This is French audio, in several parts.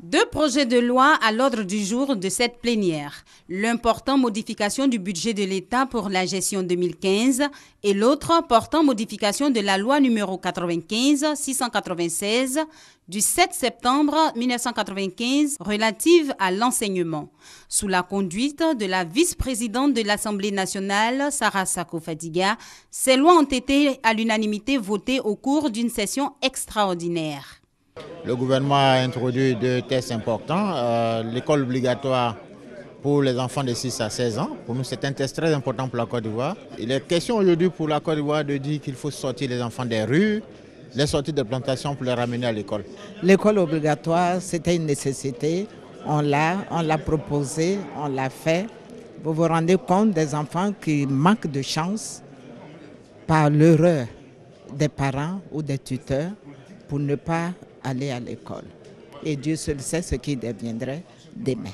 Deux projets de loi à l'ordre du jour de cette plénière. L'un portant modification du budget de l'État pour la gestion 2015 et l'autre portant modification de la loi numéro 95-696 du 7 septembre 1995 relative à l'enseignement. Sous la conduite de la vice-présidente de l'Assemblée nationale, Sarah Sako Fadiga, ces lois ont été à l'unanimité votées au cours d'une session extraordinaire. Le gouvernement a introduit deux tests importants. L'école obligatoire pour les enfants de 6 à 16 ans. Pour nous, c'est un test très important pour la Côte d'Ivoire. Il est question aujourd'hui pour la Côte d'Ivoire de dire qu'il faut sortir les enfants des rues, les sortir des plantations pour les ramener à l'école. L'école obligatoire, c'était une nécessité. On l'a proposé, on l'a fait. Vous vous rendez compte des enfants qui manquent de chance par l'erreur des parents ou des tuteurs pour ne pas aller à l'école. Et Dieu seul sait ce qui deviendrait demain.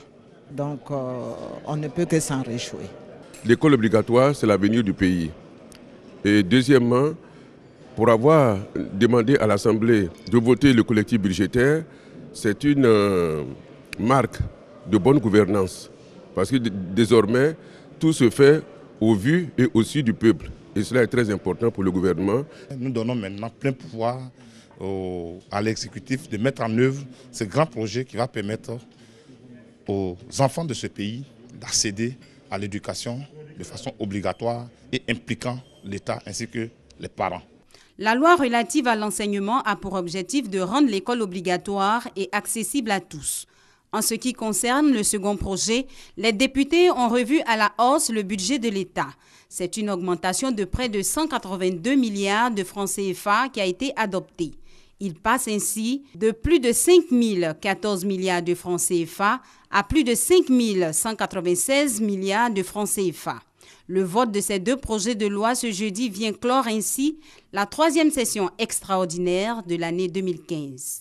Donc on ne peut que s'en réjouir. L'école obligatoire, c'est l'avenir du pays. Et deuxièmement, pour avoir demandé à l'Assemblée de voter le collectif budgétaire, c'est une marque de bonne gouvernance. Parce que désormais, tout se fait au vu et au su du peuple. Et cela est très important pour le gouvernement. Nous donnons maintenant plein pouvoir à l'exécutif de mettre en œuvre ce grand projet qui va permettre aux enfants de ce pays d'accéder à l'éducation de façon obligatoire et impliquant l'État ainsi que les parents. La loi relative à l'enseignement a pour objectif de rendre l'école obligatoire et accessible à tous. En ce qui concerne le second projet, les députés ont revu à la hausse le budget de l'État. C'est une augmentation de près de 182 milliards de francs CFA qui a été adoptée. Il passe ainsi de plus de 5 014 milliards de francs CFA à plus de 5 196 milliards de francs CFA. Le vote de ces deux projets de loi ce jeudi vient clore ainsi la troisième session extraordinaire de l'année 2015.